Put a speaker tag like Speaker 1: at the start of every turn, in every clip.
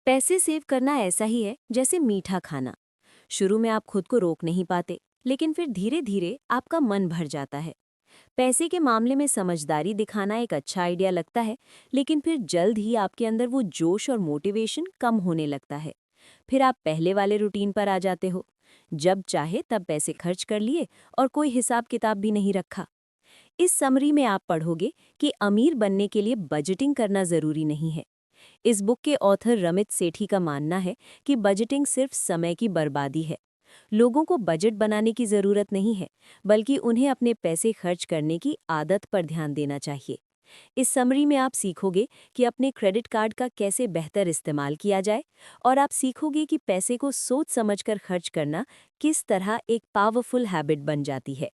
Speaker 1: पैसे सेव करना ऐसा ही है जैसे मीठा खाना। शुरू में आप खुद को रोक नहीं पाते, लेकिन फिर धीरे धीरे आपका मन भर जाता है। पैसे के मामले में समझदारी दिखाना एक अच्छा आइडिया लगता है, लेकिन फिर जल्द ही आपके अंदर वो जोश और मोटिवेशन कम होने लगता है। फिर आप पहले वाले रूटीन पर आ जाते हो, जब चाहे तब पैसे खर्च कर लिए और कोई हिसाब किताब भी नहीं रखा। इस समरी में आप पढ़ोगे कि अमीर बनने के लिए बजटिंग करना जरूरी नहीं है। इस बुक के ऑथर रमित सेठी का मानना है कि बजटिंग सिर्फ समय की बर्बादी है। लोगों को बजट बनाने की जरूरत नहीं है, बल्कि उन्हें अपने पैसे खर्च करने की आदत पर ध्यान देना चाहिए। इस समरी में आप सीखोगे कि अपने क्रेडिट कार्ड का कैसे बेहतर इस्तेमाल किया जाए, और आप सीखोगे कि पैसे को सोच समझकर खर्च करना किस तरह एक पावरफुल हैबिट बन जाती है।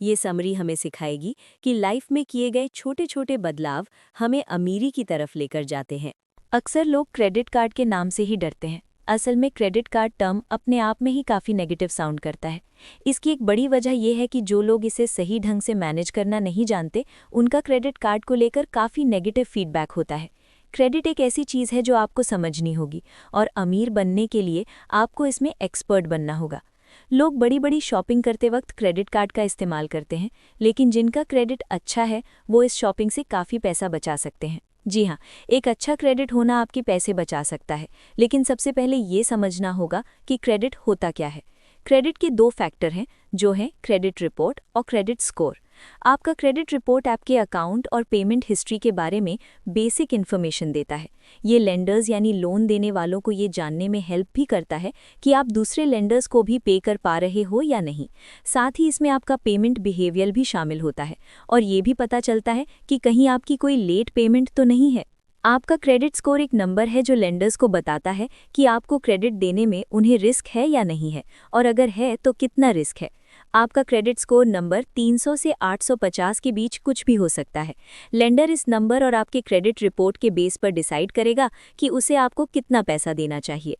Speaker 1: ये समरी हमें सिखाएगी कि लाइफ में किए गए छोटे छोटे बदलाव हमें अमीरी की तरफ लेकर जाते हैं।
Speaker 2: अक्सर लोग क्रेडिट कार्ड के नाम से ही डरते हैं। असल में क्रेडिट कार्ड टर्म अपने आप में ही काफ़ी नेगेटिव साउंड करता है। इसकी एक बड़ी वजह यह है कि जो लोग इसे सही ढंग से मैनेज करना नहीं जानते, उनका क्रेडिट कार्ड को लेकर काफ़ी नेगेटिव फीडबैक होता है। क्रेडिट एक ऐसी चीज़ है जो आपको समझनी होगी, और अमीर बनने के लिए आपको इसमें एक्सपर्ट बनना होगा। लोग बड़ी बड़ी शॉपिंग करते वक्त क्रेडिट कार्ड का इस्तेमाल करते हैं, लेकिन जिनका क्रेडिट अच्छा है वो इस शॉपिंग से काफ़ी पैसा बचा सकते हैं। जी हाँ, एक अच्छा क्रेडिट होना आपके पैसे बचा सकता है, लेकिन सबसे पहले ये समझना होगा कि क्रेडिट होता क्या है। क्रेडिट के दो फैक्टर हैं, जो हैं क्रेडिट रिपोर्ट और क्रेडिट स्कोर। आपका क्रेडिट रिपोर्ट आपके अकाउंट और पेमेंट हिस्ट्री के बारे में बेसिक इन्फॉर्मेशन देता है। ये लेंडर्स यानी लोन देने वालों को ये जानने में हेल्प भी करता है कि आप दूसरे लेंडर्स को भी पे कर पा रहे हो या नहीं। साथ ही इसमें आपका पेमेंट बिहेवियर भी शामिल होता है, और ये भी पता चलता है कि कहीं आपकी कोई लेट पेमेंट तो नहीं है। आपका क्रेडिट स्कोर एक नंबर है जो लेंडर्स को बताता है कि आपको क्रेडिट देने में उन्हें रिस्क है या नहीं है, और अगर है तो कितना रिस्क है। आपका क्रेडिट स्कोर नंबर 300 से 850 के बीच कुछ भी हो सकता है। लेंडर इस नंबर और आपके क्रेडिट रिपोर्ट के बेस पर डिसाइड करेगा कि उसे आपको कितना पैसा देना चाहिए।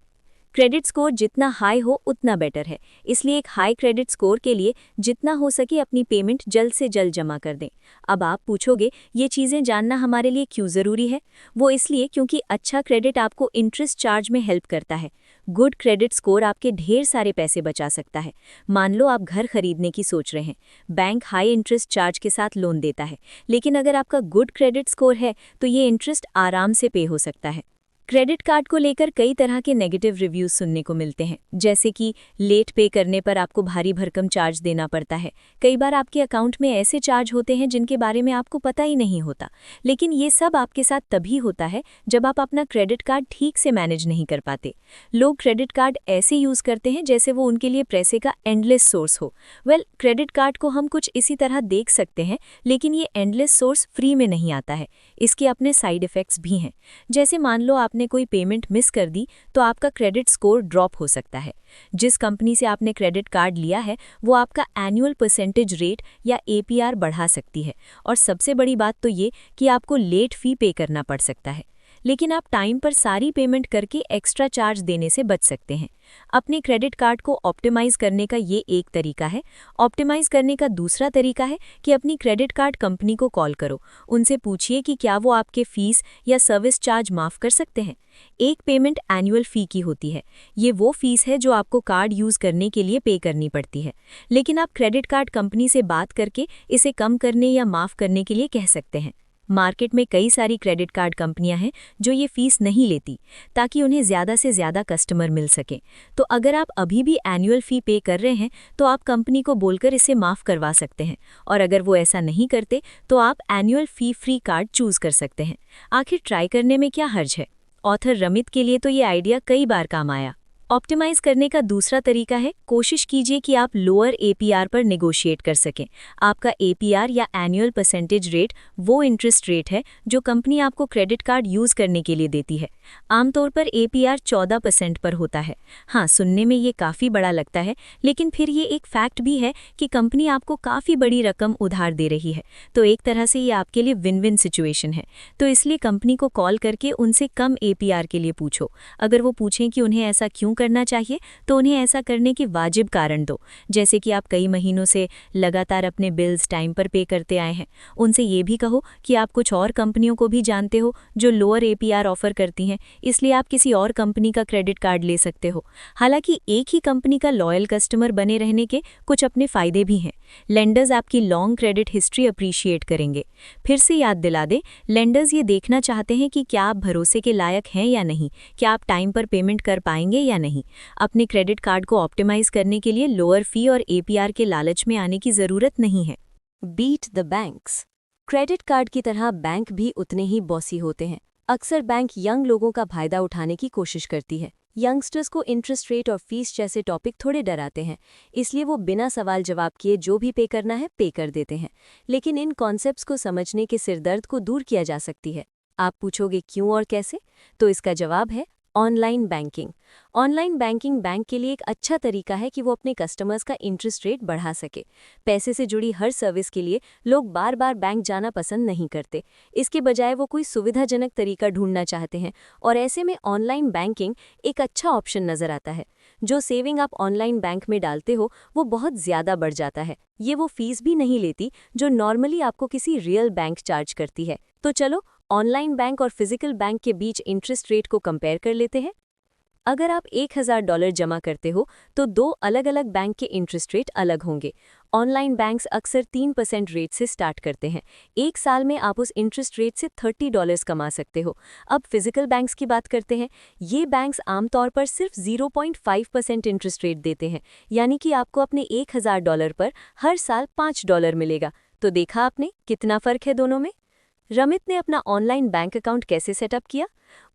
Speaker 2: क्रेडिट स्कोर जितना हाई हो उतना बेटर है, इसलिए एक हाई क्रेडिट स्कोर के लिए जितना हो सके अपनी पेमेंट जल्द से जल्द जमा कर दें। अब आप पूछोगे, ये चीज़ें जानना हमारे लिए क्यों ज़रूरी है? वो इसलिए क्योंकि अच्छा क्रेडिट आपको इंटरेस्ट चार्ज में हेल्प करता है। गुड क्रेडिट स्कोर आपके ढेर सारे पैसे बचा सकता है। मान लो आप घर खरीदने की सोच रहे हैं, बैंक हाई इंटरेस्ट चार्ज के साथ लोन देता है, लेकिन अगर आपका गुड क्रेडिट स्कोर है तो ये इंटरेस्ट आराम से पे हो सकता है। क्रेडिट कार्ड को लेकर कई तरह के नेगेटिव रिव्यूज सुनने को मिलते हैं, जैसे कि लेट पे करने पर आपको भारी भरकम चार्ज देना पड़ता है। कई बार आपके अकाउंट में ऐसे चार्ज होते हैं जिनके बारे में आपको पता ही नहीं होता। लेकिन ये सब आपके साथ तभी होता है जब आप अपना क्रेडिट कार्ड ठीक से मैनेज नहीं कर पाते। लोग क्रेडिट कार्ड ऐसे यूज़ करते हैं जैसे वो उनके लिए पैसे का एंडलेस सोर्स हो। क्रेडिट कार्ड को हम कुछ इसी तरह देख सकते हैं, लेकिन ये एंडलेस सोर्स फ्री में नहीं आता है। इसके अपने साइड इफ़ेक्ट्स भी हैं। जैसे मान लो आपने कोई पेमेंट मिस कर दी तो आपका क्रेडिट स्कोर ड्रॉप हो सकता है। जिस कंपनी से आपने क्रेडिट कार्ड लिया है वो आपका एनुअल परसेंटेज रेट या एपीआर बढ़ा सकती है, और सबसे बड़ी बात तो ये कि आपको लेट फी पे करना पड़ सकता है। लेकिन आप टाइम पर सारी पेमेंट करके एक्स्ट्रा चार्ज देने से बच सकते हैं। अपने क्रेडिट कार्ड को ऑप्टिमाइज करने का ये एक तरीका है। ऑप्टिमाइज करने का दूसरा तरीका है कि अपनी क्रेडिट कार्ड कंपनी को कॉल करो। उनसे पूछिए कि क्या वो आपके फीस या सर्विस चार्ज माफ़ कर सकते हैं। एक पेमेंट एनुअल फ़ी की होती है। ये वो फीस है जो आपको कार्ड यूज़ करने के लिए पे करनी पड़ती है, लेकिन आप क्रेडिट कार्ड कंपनी से बात करके इसे कम करने या माफ़ करने के लिए कह सकते हैं। मार्केट में कई सारी क्रेडिट कार्ड कंपनियां हैं जो ये फीस नहीं लेती, ताकि उन्हें ज़्यादा से ज़्यादा कस्टमर मिल सकें। तो अगर आप अभी भी एनुअल फ़ी पे कर रहे हैं तो आप कंपनी को बोलकर इसे माफ़ करवा सकते हैं, और अगर वो ऐसा नहीं करते तो आप एनुअल फ़ी फ्री कार्ड चूज़ कर सकते हैं। आखिर ट्राई करने में क्या हर्ज है? ऑथर रमित के लिए तो ये आइडिया कई बार काम आया। ऑप्टिमाइज करने का दूसरा तरीका है, कोशिश कीजिए कि आप लोअर एपीआर पर नेगोशिएट कर सकें। आपका एपीआर या एनुअल परसेंटेज रेट वो इंटरेस्ट रेट है जो कंपनी आपको क्रेडिट कार्ड यूज़ करने के लिए देती है। आमतौर पर एपीआर 14% पर होता है। हाँ, सुनने में ये काफ़ी बड़ा लगता है, लेकिन फिर ये एक फैक्ट भी है कि कंपनी आपको काफ़ी बड़ी रकम उधार दे रही है, तो एक तरह से ये आपके लिए विन विन सिचुएशन है। तो इसलिए कंपनी को कॉल करके उनसे कम एपीआर के लिए पूछो। अगर वो पूछें कि उन्हें ऐसा क्यों क्यों करना चाहिए, तो उन्हें ऐसा करने के वाजिब कारण दो, जैसे कि आप कई महीनों से लगातार अपने बिल्स टाइम पर पे करते आए हैं। उनसे ये भी कहो कि आप कुछ और कंपनियों को भी जानते हो जो लोअर APR ऑफर करती हैं, इसलिए आप किसी और कंपनी का क्रेडिट कार्ड ले सकते हो। हालांकि एक ही कंपनी का लॉयल कस्टमर बने रहने के कुछ अपने फायदे भी हैं। लेंडर्स आपकी लॉन्ग क्रेडिट हिस्ट्री अप्रिशिएट करेंगे। फिर से याद दिला दे, लेंडर्स ये देखना चाहते हैं कि क्या आप भरोसे के लायक हैं या नहीं, क्या आप टाइम पर पेमेंट कर पाएंगे या नहीं। अपने क्रेडिट कार्ड को ऑप्टिमाइज करने के लिए लोअर फी और APR के लालच में आने की ज़रूरत नहीं है।
Speaker 1: Beat the banks. Credit card की तरह बैंक भी उतने ही बॉसी होते हैं। अक्सर बैंक यंग लोगों का फायदा उठाने की कोशिश करती है। यंगस्टर्स को इंटरेस्ट रेट और फीस जैसे टॉपिक थोड़े डराते हैं, इसलिए वो बिना सवाल जवाब किए जो भी पे करना है पे कर देते हैं। लेकिन इन कॉन्सेप्ट्स को समझने के सिरदर्द को दूर किया जा सकती है। आप पूछोगे क्यों और कैसे? तो इसका जवाब है online banking. Online banking bank के लिए एक अच्छा तरीका है कि वो अपने कस्टमर्स का इंटरेस्ट रेट बढ़ा सके। पैसे से जुड़ी हर सर्विस के लिए लोग बार बार बैंक जाना पसंद नहीं करते। इसके बजाय वो कोई सुविधाजनक तरीका ढूंढना चाहते हैं, और ऐसे में ऑनलाइन बैंकिंग एक अच्छा ऑप्शन नजर आता है। जो सेविंग आप ऑनलाइन बैंक में डालते हो वो बहुत ज़्यादा बढ़ जाता है। ये वो फीस भी नहीं लेती जो नॉर्मली आपको किसी रियल बैंक चार्ज करती है। तो चलो ऑनलाइन बैंक और फिजिकल बैंक के बीच इंटरेस्ट रेट को कंपेयर कर लेते हैं। अगर आप $1000 जमा करते हो तो दो अलग अलग बैंक के इंटरेस्ट रेट अलग होंगे। ऑनलाइन बैंक्स अक्सर 3% रेट से स्टार्ट करते हैं। एक साल में आप उस इंटरेस्ट रेट से $30 कमा सकते हो। अब फिजिकल बैंक्स की बात करते हैं। ये बैंक्स आमतौर पर सिर्फ 0.5% इंटरेस्ट रेट देते हैं, यानी कि आपको अपने $1000 पर हर साल $5 मिलेगा। तो देखा आपने कितना फ़र्क है दोनों में। रमित ने अपना ऑनलाइन बैंक अकाउंट कैसे सेटअप किया?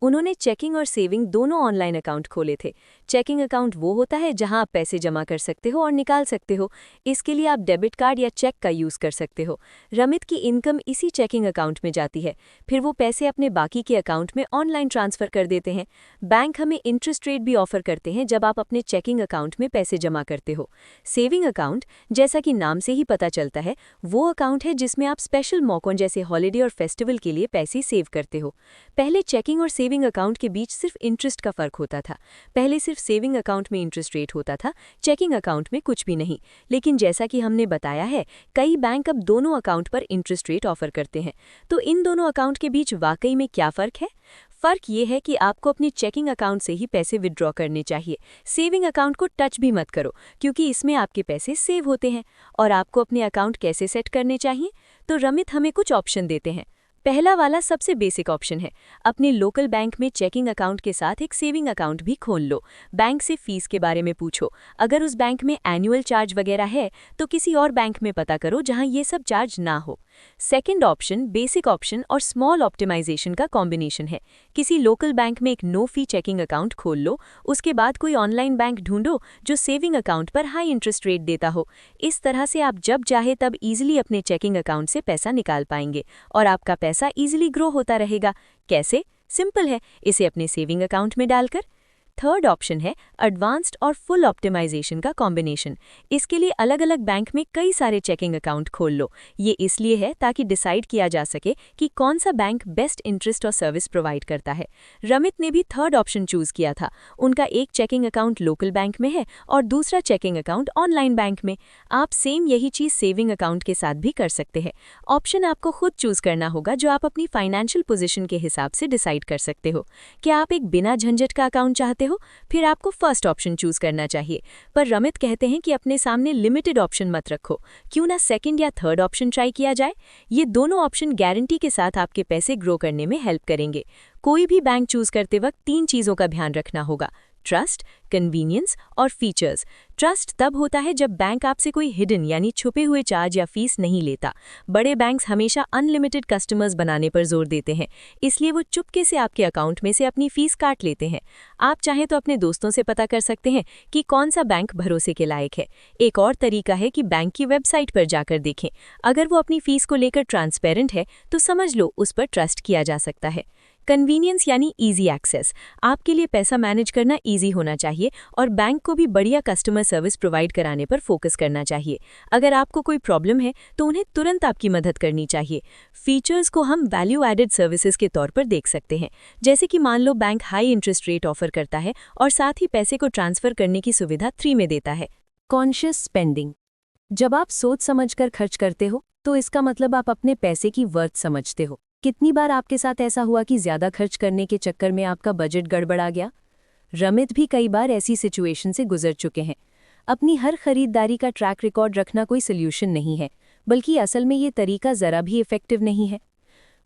Speaker 1: उन्होंने चेकिंग और सेविंग दोनों ऑनलाइन अकाउंट खोले थे। चेकिंग अकाउंट वो होता है जहां आप पैसे जमा कर सकते हो और निकाल सकते हो। इसके लिए आप डेबिट कार्ड या चेक का यूज़ कर सकते हो। रमित की इनकम इसी चेकिंग अकाउंट में जाती है, फिर वो पैसे अपने बाकी के अकाउंट में ऑनलाइन ट्रांसफ़र कर देते हैं। बैंक हमें इंटरेस्ट रेट भी ऑफर करते हैं जब आप अपने चेकिंग अकाउंट में पैसे जमा करते हो। सेविंग अकाउंट, जैसा कि नाम से ही पता चलता है, वो अकाउंट है जिसमें आप स्पेशल मौकों जैसे हॉलिडे और फेस्टिवल के लिए पैसे सेव करते हो। पहले चेकिंग और सेविंग अकाउंट के बीच सिर्फ इंटरेस्ट का फर्क होता था। पहले सिर्फ सेविंग अकाउंट में इंटरेस्ट रेट होता था, चेकिंग अकाउंट में कुछ भी नहीं। लेकिन जैसा कि हमने बताया है, कई बैंक अब दोनों अकाउंट पर इंटरेस्ट रेट ऑफर करते हैं। तो इन दोनों अकाउंट के बीच वाकई में क्या फ़र्क है? फ़र्क ये है कि आपको अपनी चेकिंग अकाउंट से ही पैसे विड्रॉ करने चाहिए। सेविंग अकाउंट को टच भी मत करो, क्योंकि इसमें आपके पैसे सेव होते हैं। और आपको अपने अकाउंट कैसे सेट करने चाहिए? तो रमित हमें कुछ ऑप्शन देते हैं। पहला वाला सबसे बेसिक ऑप्शन है, अपने लोकल बैंक में चेकिंग अकाउंट के साथ एक सेविंग अकाउंट भी खोल लो। बैंक से फीस के बारे में पूछो। अगर उस बैंक में एनुअल चार्ज वगैरह है तो किसी और बैंक में पता करो जहां ये सब चार्ज ना हो। सेकंड ऑप्शन बेसिक ऑप्शन और स्मॉल ऑप्टिमाइजेशन का कॉम्बिनेशन है। किसी लोकल बैंक में एक नो फी चेकिंग अकाउंट खोल लो, उसके बाद कोई ऑनलाइन बैंक ढूंढो जो सेविंग अकाउंट पर हाई इंटरेस्ट रेट देता हो। इस तरह से आप जब चाहे तब इजीली अपने चेकिंग अकाउंट से पैसा निकाल पाएंगे और आपका पैसा इजीली ग्रो होता रहेगा। कैसे? सिंपल है, इसे अपने सेविंग अकाउंट में डालकर। थर्ड ऑप्शन है एडवांस्ड और फुल ऑप्टिमाइजेशन का कॉम्बिनेशन। इसके लिए अलग अलग बैंक में कई सारे चेकिंग अकाउंट खोल लो। ये इसलिए है ताकि डिसाइड किया जा सके कि कौन सा बैंक बेस्ट इंटरेस्ट और सर्विस प्रोवाइड करता है। रमित ने भी थर्ड ऑप्शन चूज किया था। उनका एक चेकिंग अकाउंट लोकल बैंक में है और दूसरा चेकिंग अकाउंट ऑनलाइन बैंक में। आप सेम यही चीज़ सेविंग अकाउंट के साथ भी कर सकते हैं। ऑप्शन आपको खुद चूज करना होगा जो आप अपनी फाइनेंशियल पोजीशन के हिसाब से डिसाइड कर सकते हो। क्या आप एक बिना झंझट का अकाउंट चाहते हो? फिर आपको फर्स्ट ऑप्शन चूज करना चाहिए। पर रमित कहते हैं कि अपने सामने लिमिटेड ऑप्शन मत रखो, क्यों ना सेकंड या थर्ड ऑप्शन ट्राई किया जाए। ये दोनों ऑप्शन गारंटी के साथ आपके पैसे ग्रो करने में हेल्प करेंगे। कोई भी बैंक चूज करते वक्त 3 चीज़ों का ध्यान रखना होगा: ट्रस्ट, कन्वीनियंस और फीचर्स। ट्रस्ट तब होता है जब बैंक आपसे कोई हिडन यानी छुपे हुए चार्ज या फीस नहीं लेता। बड़े बैंक्स हमेशा अनलिमिटेड कस्टमर्स बनाने पर जोर देते हैं, इसलिए वो चुपके से आपके अकाउंट में से अपनी फीस काट लेते हैं। आप चाहें तो अपने दोस्तों से पता कर सकते हैं कि कौन सा बैंक भरोसे के लायक है। एक और तरीका है कि बैंक की वेबसाइट पर जाकर देखें। अगर वो अपनी फीस को लेकर ट्रांसपेरेंट है तो समझ लो उस पर ट्रस्ट किया जा सकता है।
Speaker 2: कन्वीनियंस यानी इजी एक्सेस। आपके लिए पैसा मैनेज करना इजी होना चाहिए और बैंक को भी बढ़िया कस्टमर सर्विस प्रोवाइड कराने पर फोकस करना चाहिए। अगर आपको कोई प्रॉब्लम है तो उन्हें तुरंत आपकी मदद करनी चाहिए। फीचर्स को हम वैल्यू एडेड सर्विसेज के तौर पर देख सकते हैं, जैसे कि मान लो bank high interest rate offer करता है और साथ ही पैसे को ट्रांसफर करने की सुविधा 3 में देता है।
Speaker 1: Conscious spending. जब आप सोच समझकर खर्च करते हो तो इसका मतलब आप अपने पैसे की वर्थ समझते हो। कितनी बार आपके साथ ऐसा हुआ कि ज्यादा खर्च करने के चक्कर में आपका बजट गड़बड़ा गया? रमित भी कई बार ऐसी सिचुएशन से गुजर चुके हैं। अपनी हर खरीदारी का ट्रैक रिकॉर्ड रखना कोई सोल्यूशन नहीं है, बल्कि असल में ये तरीका जरा भी इफेक्टिव नहीं है।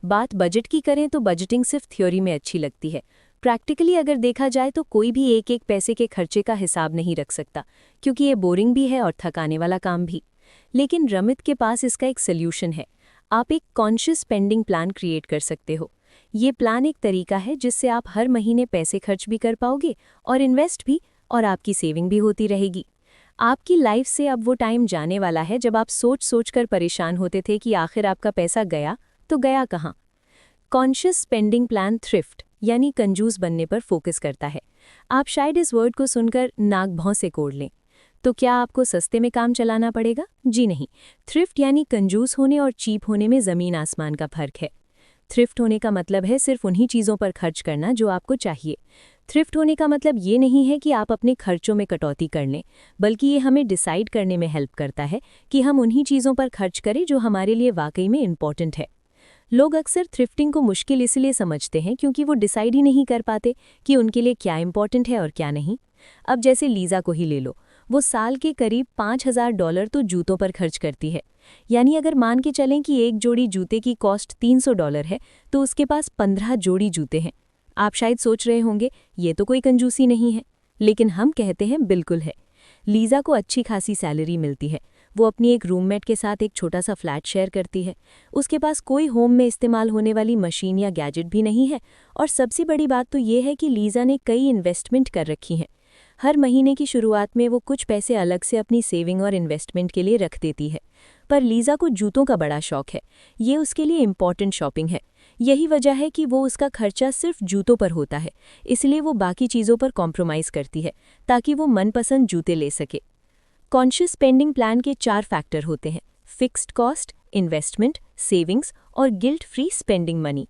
Speaker 1: बात बजट की करें तो बजटिंग सिर्फ थ्योरी में अच्छी लगती है। प्रैक्टिकली अगर देखा जाए तो कोई भी एक एक पैसे के खर्चे का हिसाब नहीं रख सकता, क्योंकि ये बोरिंग भी है और थकाने वाला काम भी। लेकिन रमित के पास इसका एक सोल्यूशन है। आप एक कॉन्शियस स्पेंडिंग प्लान क्रिएट कर सकते हो। ये प्लान एक तरीका है जिससे आप हर महीने पैसे खर्च भी कर पाओगे और इन्वेस्ट भी, और आपकी सेविंग भी होती रहेगी। आपकी लाइफ से अब वो टाइम जाने वाला है जब आप सोच सोच कर परेशान होते थे कि आखिर आपका पैसा गया तो गया कहाँ। कॉन्शियस स्पेंडिंग प्लान थ्रिफ्ट यानी कंजूस बनने पर फोकस करता है। आप शायद इस वर्ड को सुनकर नाक भौं से कोड़ लें। तो क्या आपको सस्ते में काम चलाना पड़ेगा? जी नहीं। थ्रिफ्ट यानी कंजूस होने और चीप होने में ज़मीन आसमान का फर्क है। थ्रिफ्ट होने का मतलब है सिर्फ उन्हीं चीज़ों पर खर्च करना जो आपको चाहिए। थ्रिफ्ट होने का मतलब ये नहीं है कि आप अपने खर्चों में कटौती कर लें, बल्कि ये हमें डिसाइड करने में हेल्प करता है कि हम उन्हीं चीज़ों पर खर्च करें जो हमारे लिए वाकई में इम्पॉर्टेंट है। लोग अक्सर थ्रिफ्टिंग को मुश्किल इसलिए समझते हैं क्योंकि वो डिसाइड ही नहीं कर पाते कि उनके लिए क्या इम्पॉर्टेंट है और क्या नहीं। अब जैसे लीज़ा को ही ले लो, वो साल के करीब $5000 तो जूतों पर खर्च करती है। यानी अगर मान के चलें कि एक जोड़ी जूते की कॉस्ट $300 है तो उसके पास 15 जोड़ी जूते हैं। आप शायद सोच रहे होंगे ये तो कोई कंजूसी नहीं है, लेकिन हम कहते हैं बिल्कुल है। लीज़ा को अच्छी खासी सैलरी मिलती है। वो अपनी एक रूममेट के साथ एक छोटा सा फ्लैट शेयर करती है। उसके पास कोई होम में इस्तेमाल होने वाली मशीन या गैजेट भी नहीं है, और सबसे बड़ी बात तो ये है कि लीज़ा ने कई इन्वेस्टमेंट कर रखी हैं। हर महीने की शुरुआत में वो कुछ पैसे अलग से अपनी सेविंग और इन्वेस्टमेंट के लिए रख देती है। पर लीज़ा को जूतों का बड़ा शौक है। ये उसके लिए इम्पॉर्टेंट शॉपिंग है। यही वजह है कि वो उसका खर्चा सिर्फ जूतों पर होता है, इसलिए वो बाकी चीज़ों पर कॉम्प्रोमाइज़ करती है ताकि वो मनपसंद जूते ले सके। कॉन्शियस स्पेंडिंग प्लान के 4 फैक्टर होते हैं: फिक्स्ड कॉस्ट, इन्वेस्टमेंट, सेविंग्स और guilt free spending money.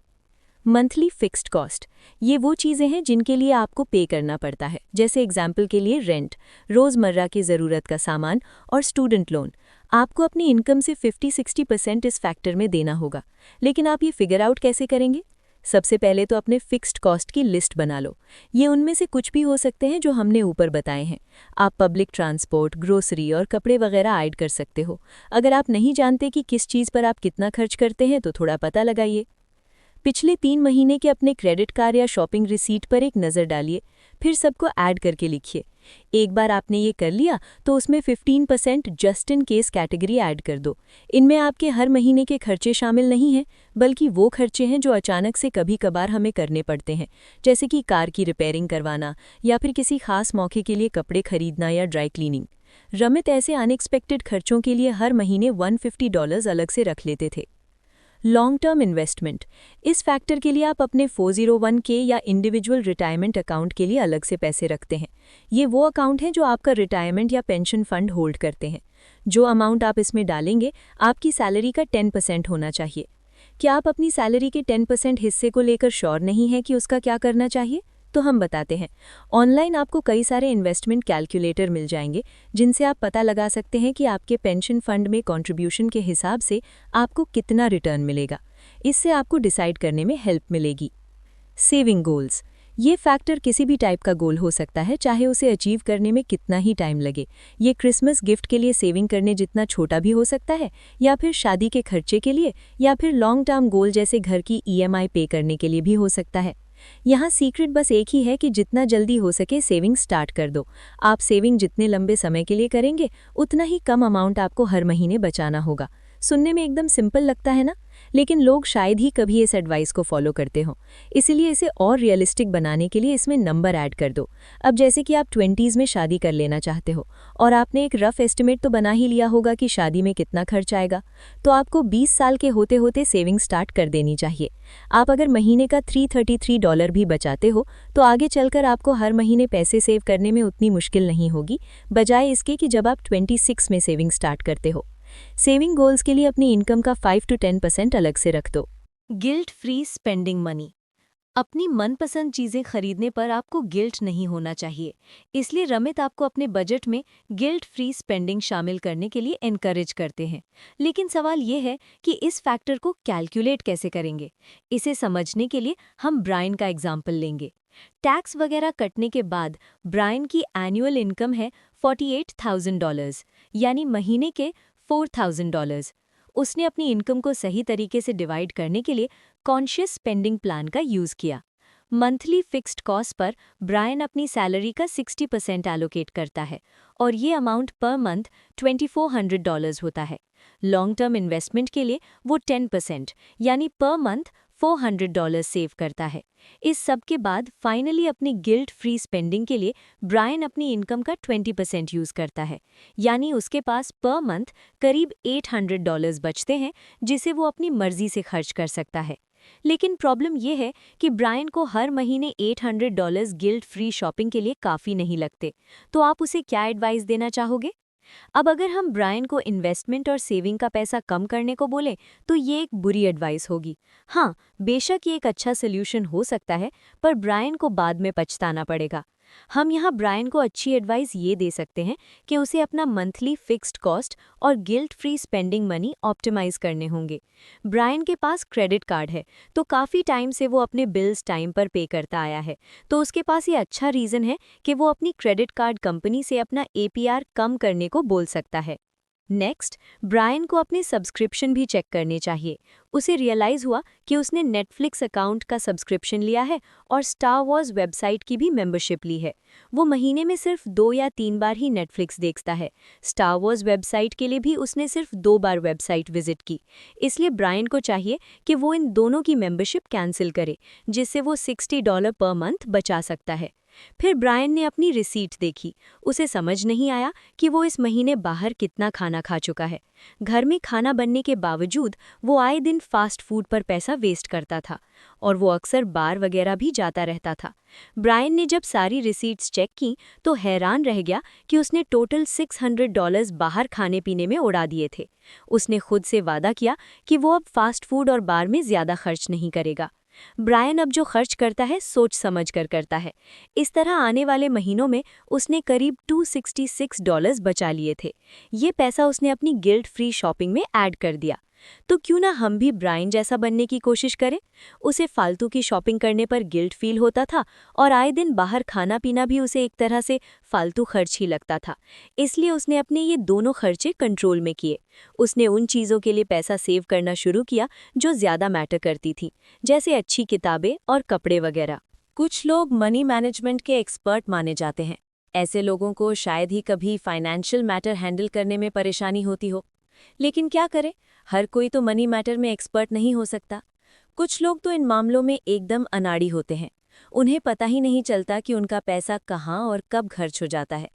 Speaker 1: Monthly fixed cost, ये वो चीज़ें हैं जिनके लिए आपको पे करना पड़ता है, जैसे एग्जाम्पल के लिए रेंट, रोज़मर्रा की ज़रूरत का सामान और स्टूडेंट लोन। आपको अपनी इनकम से 50-60% इस फैक्टर में देना होगा। लेकिन आप ये फिगर आउट कैसे करेंगे? सबसे पहले तो अपने फिक्स्ड कॉस्ट की लिस्ट बना लो। ये उनमें से कुछ भी हो सकते हैं जो हमने ऊपर बताए हैं। आप पब्लिक ट्रांसपोर्ट, ग्रोसरी और कपड़े वगैरह ऐड कर सकते हो। अगर आप नहीं जानते कि किस चीज़ पर आप कितना खर्च करते हैं तो थोड़ा पता लगाइए। पिछले 3 महीने के अपने क्रेडिट कार्ड या शॉपिंग रिसीट पर एक नज़र डालिए, फिर सबको ऐड करके लिखिए। एक बार आपने ये कर लिया तो उसमें 15% just in case category add कर दो। इनमें आपके हर महीने के खर्चे शामिल नहीं हैं, बल्कि वो खर्चे हैं जो अचानक से कभी कभार हमें करने पड़ते हैं, जैसे कि कार की रिपेयरिंग करवाना या फिर किसी खास मौके के लिए कपड़े खरीदना या ड्राई क्लीनिंग। रमित ऐसे अनएक्सपेक्टेड खर्चों के लिए हर महीने $150 अलग से रख लेते थे। लॉन्ग टर्म इन्वेस्टमेंट, इस फैक्टर के लिए आप अपने 401k या इंडिविजुअल रिटायरमेंट अकाउंट के लिए अलग से पैसे रखते हैं। ये वो अकाउंट है जो आपका रिटायरमेंट या पेंशन फंड होल्ड करते हैं। जो अमाउंट आप इसमें डालेंगे आपकी सैलरी का 10% होना चाहिए। क्या आप अपनी सैलरी के 10% हिस्से को लेकर श्योर नहीं हैं कि उसका क्या करना चाहिए? तो हम बताते हैं। ऑनलाइन आपको कई सारे इन्वेस्टमेंट कैलकुलेटर मिल जाएंगे जिनसे आप पता लगा सकते हैं कि आपके पेंशन फंड में कंट्रीब्यूशन के हिसाब से आपको कितना रिटर्न मिलेगा। इससे आपको डिसाइड करने में हेल्प मिलेगी। सेविंग गोल्स, ये फैक्टर किसी भी टाइप का गोल हो सकता है, चाहे उसे अचीव करने में कितना ही टाइम लगे। ये क्रिसमस गिफ्ट के लिए सेविंग करने जितना छोटा भी हो सकता है, या फिर शादी के खर्चे के लिए, या फिर लॉन्ग टर्म गोल जैसे घर की EMI पे करने के लिए भी हो सकता है। यहाँ सीक्रेट बस एक ही है कि जितना जल्दी हो सके सेविंग स्टार्ट कर दो। आप सेविंग जितने लंबे समय के लिए करेंगे उतना ही कम अमाउंट आपको हर महीने बचाना होगा।
Speaker 2: सुनने में एकदम सिंपल लगता है ना, लेकिन लोग शायद ही कभी इस एडवाइस को फॉलो करते हो। इसीलिए इसे और रियलिस्टिक बनाने के लिए इसमें नंबर ऐड कर दो। अब जैसे कि आप 20s में शादी कर लेना चाहते हो और आपने एक रफ एस्टिमेट तो बना ही लिया होगा कि शादी में कितना खर्च आएगा, तो आपको 20 साल के होते होते सेविंग स्टार्ट कर देनी चाहिए। आप अगर महीने का $333 भी बचाते हो तो आगे चलकर आपको हर महीने पैसे सेव करने में उतनी मुश्किल नहीं होगी, बजाय इसके कि जब आप 26 में सेविंग स्टार्ट करते हो। सेविंग गोल्स के लिए अपनी इनकम का 5 to 10% अलग से रख दो।
Speaker 1: Guilt free spending money. अपनी मनपसंद चीजें खरीदने पर आपको गिल्ट नहीं होना चाहिए, इसलिए रमित आपको अपने बजट में गिल्ट फ्री स्पेंडिंग शामिल करने के लिए एनकरेज करते हैं। लेकिन सवाल ये है कि इस फैक्टर को कैलकुलेट कैसे करेंगे। इसे समझने के लिए हम ब्रायन का एग्जाम्पल लेंगे। टैक्स वगैरह कटने के बाद ब्रायन की एनुअल इनकम है $48,000, यानी महीने के $4,000। उसने अपनी इनकम को सही तरीके से डिवाइड करने के लिए कॉन्शियस स्पेंडिंग प्लान का यूज़ किया। मंथली फिक्स्ड कॉस्ट पर ब्रायन अपनी सैलरी का 60% एलोकेट करता है और ये अमाउंट पर मंथ $2,400 होता है। लॉन्ग टर्म इन्वेस्टमेंट के लिए वो 10% यानी पर मंथ $400 सेव करता है। इस सब के बाद फाइनली अपनी गिल्ट फ्री स्पेंडिंग के लिए ब्रायन अपनी इनकम का 20% यूज़ करता है, यानी उसके पास पर मंथ करीब $800 बचते हैं, जिसे वो अपनी मर्जी से खर्च कर सकता है। लेकिन प्रॉब्लम ये है कि ब्रायन को हर महीने $800 गिल्ट फ्री शॉपिंग के लिए काफ़ी नहीं लगते। तो आप उसे क्या एडवाइस देना चाहोगे? अब अगर हम ब्रायन को इन्वेस्टमेंट और सेविंग का पैसा कम करने को बोलें तो ये एक बुरी एडवाइस होगी। हाँ, बेशक ये एक अच्छा सोल्यूशन हो सकता है, पर ब्रायन को बाद में पछताना पड़ेगा। हम यहाँ ब्रायन को अच्छी एडवाइस ये दे सकते हैं कि उसे अपना मंथली फिक्स्ड कॉस्ट और guilt free spending money optimise करने होंगे। ब्रायन के पास क्रेडिट कार्ड है, तो काफ़ी टाइम से वो अपने बिल्स टाइम पर पे करता आया है, तो उसके पास ये अच्छा रीज़न है कि वो अपनी क्रेडिट कार्ड कंपनी से अपना APR कम करने को बोल सकता है। नेक्स्ट, ब्रायन को अपने सब्सक्रिप्शन भी चेक करने चाहिए। उसे रियलाइज़ हुआ कि उसने नेटफ्लिक्स अकाउंट का सब्सक्रिप्शन लिया है और स्टार वॉर्स वेबसाइट की भी मेंबरशिप ली है। वो महीने में सिर्फ 2 या 3 बार ही नेटफ्लिक्स देखता है। स्टार वॉर्स वेबसाइट के लिए भी उसने सिर्फ 2 बार वेबसाइट विजिट की। इसलिए ब्रायन को चाहिए कि वो इन दोनों की मेंबरशिप कैंसिल करे, जिससे वो $60 पर मंथ बचा सकता है। फिर ब्रायन ने अपनी रिसीट देखी। उसे समझ नहीं आया कि वो इस महीने बाहर कितना खाना खा चुका है। घर में खाना बनने के बावजूद वो आए दिन फास्ट फूड पर पैसा वेस्ट करता था और वो अक्सर बार वगैरह भी जाता रहता था। ब्रायन ने जब सारी रिसीट्स चेक की तो हैरान रह गया कि उसने टोटल $600 बाहर खाने पीने में उड़ा दिए थे। उसने खुद से वादा किया कि वो अब फास्ट फूड और बार में ज़्यादा खर्च नहीं करेगा। ब्रायन अब जो खर्च करता है सोच समझ कर करता है। इस तरह आने वाले महीनों में उसने करीब $266 बचा लिए थे। ये पैसा उसने अपनी गिल्ट फ्री शॉपिंग में ऐड कर दिया। तो क्यों ना हम भी ब्रायन जैसा बनने की कोशिश करें। उसे फालतू की शॉपिंग करने पर गिल्ट फील होता था और आए दिन बाहर खाना पीना भी उसे एक तरह से फालतू खर्च ही लगता था। इसलिए उसने अपने ये दोनों खर्चे कंट्रोल में किए। उसने उन चीज़ों के लिए पैसा सेव करना शुरू किया जो ज़्यादा मैटर करती थी, जैसे अच्छी किताबें और कपड़े वगैरह। कुछ लोग मनी मैनेजमेंट के एक्सपर्ट माने जाते हैं। ऐसे लोगों को शायद ही कभी फाइनेंशियल मैटर हैंडल करने में परेशानी होती हो। लेकिन क्या करें, हर कोई तो मनी मैटर में एक्सपर्ट नहीं हो सकता। कुछ लोग तो इन मामलों में एकदम अनाड़ी होते हैं। उन्हें पता ही नहीं चलता कि उनका पैसा कहाँ और कब खर्च हो जाता है।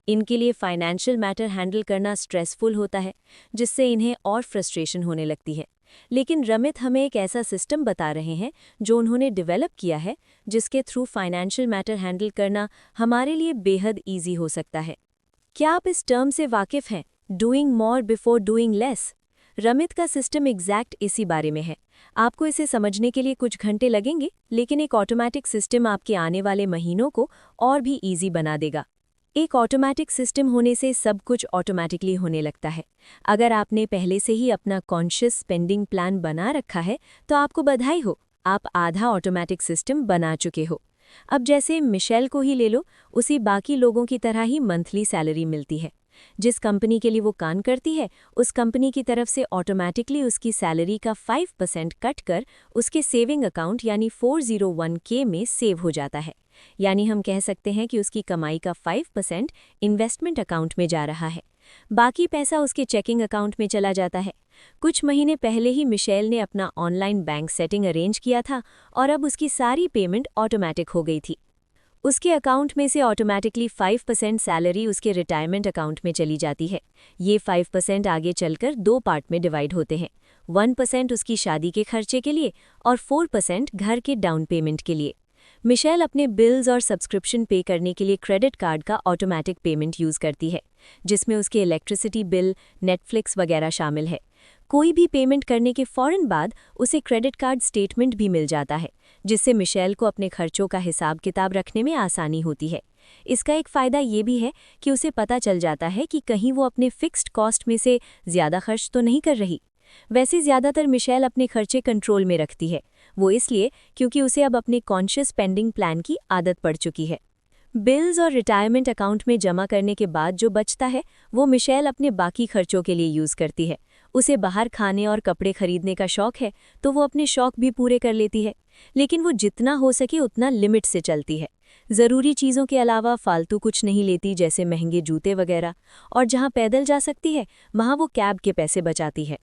Speaker 1: इनके लिए फाइनेंशियल मैटर हैंडल करना स्ट्रेसफुल होता है, जिससे इन्हें और फ्रस्ट्रेशन होने लगती है। लेकिन रमित हमें एक ऐसा सिस्टम बता रहे हैं जो उन्होंने डेवलप किया है, जिसके थ्रू फाइनेंशियल मैटर हैंडल करना हमारे लिए बेहद ईजी हो सकता है। क्या आप इस टर्म से वाकिफ़ हैं, doing more before doing less? Ramit का सिस्टम एग्जैक्ट इसी बारे में है। आपको इसे समझने के लिए कुछ घंटे लगेंगे, लेकिन एक ऑटोमेटिक सिस्टम आपके आने वाले महीनों को और भी ईजी बना देगा। एक ऑटोमेटिक सिस्टम होने से सब कुछ ऑटोमेटिकली होने लगता है। अगर आपने पहले से ही अपना कॉन्शियस स्पेंडिंग प्लान बना रखा है तो आपको बधाई हो, आप आधा ऑटोमेटिक सिस्टम बना चुके हो। अब जैसे मिशेल को ही ले लो, उसी बाकी लोगों की तरह ही मंथली सैलरी मिलती है। जिस कंपनी के लिए वो काम करती है, उस कंपनी की तरफ से ऑटोमेटिकली उसकी सैलरी का 5% कट कर उसके सेविंग अकाउंट यानी 401k में सेव हो जाता है। यानी हम कह सकते हैं कि उसकी कमाई का 5% इन्वेस्टमेंट अकाउंट में जा रहा है। बाकी पैसा उसके चेकिंग अकाउंट में चला जाता है।
Speaker 2: कुछ महीने पहले ही मिशेल ने अपना ऑनलाइन बैंक सेटिंग अरेंज किया था और अब उसकी सारी पेमेंट ऑटोमेटिक हो गई थी। उसके अकाउंट में से ऑटोमेटिकली 5% सैलरी उसके रिटायरमेंट अकाउंट में चली जाती है। ये 5% आगे चलकर 2 पार्ट में डिवाइड होते हैं। 1% उसकी शादी के खर्चे के लिए और 4% घर के डाउन पेमेंट के लिए। मिशेल अपने बिल्स और सब्सक्रिप्शन पे करने के लिए क्रेडिट कार्ड का ऑटोमेटिक पेमेंट यूज़ करती है, जिसमें उसके इलेक्ट्रिसिटी बिल, नेटफ्लिक्स वगैरह शामिल है। कोई भी पेमेंट करने के फौरन बाद उसे क्रेडिट कार्ड स्टेटमेंट भी मिल जाता है, जिससे मिशेल को अपने खर्चों का हिसाब किताब रखने में आसानी होती है। इसका एक फ़ायदा ये भी है कि उसे पता चल जाता है कि कहीं वो अपने फिक्स्ड कॉस्ट में से ज़्यादा खर्च तो नहीं कर रही। वैसे ज़्यादातर मिशेल अपने खर्चे कंट्रोल में रखती है, वो इसलिए क्योंकि उसे अब अपने कॉन्शियस स्पेंडिंग प्लान की आदत पड़ चुकी है। बिल्स और रिटायरमेंट अकाउंट में जमा करने के बाद जो बचता है वो मिशेल अपने बाकी खर्चों के लिए यूज़ करती है। उसे बाहर खाने और कपड़े खरीदने का शौक है तो वो अपने शौक भी पूरे कर लेती है, लेकिन वो जितना हो सके उतना लिमिट से चलती है। ज़रूरी चीज़ों के अलावा फालतू कुछ नहीं लेती, जैसे महंगे जूते वगैरह, और जहाँ पैदल जा सकती है वहाँ वो कैब के पैसे बचाती है।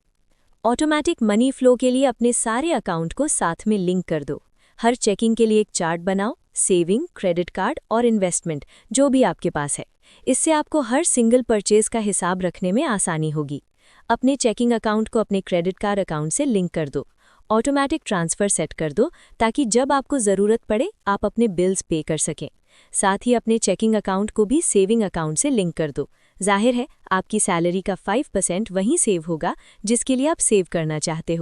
Speaker 2: ऑटोमेटिक मनी फ्लो के लिए अपने सारे अकाउंट को साथ में लिंक कर दो। हर चेकिंग के लिए एक चार्ट बनाओ, सेविंग, क्रेडिट कार्ड और इन्वेस्टमेंट जो भी आपके पास है। इससे आपको हर सिंगल परचेज का हिसाब रखने में आसानी होगी। अपने चेकिंग अकाउंट को अपने क्रेडिट कार्ड अकाउंट से लिंक कर दो। ऑटोमेटिक ट्रांसफ़र सेट कर दो ताकि जब आपको ज़रूरत पड़े आप अपने बिल्स पे कर सकें। साथ ही अपने चेकिंग अकाउंट को भी सेविंग अकाउंट से लिंक कर दो। जाहिर है आपकी सैलरी का 5% वहीं सेव होगा जिसके लिए आप सेव करना चाहते हो।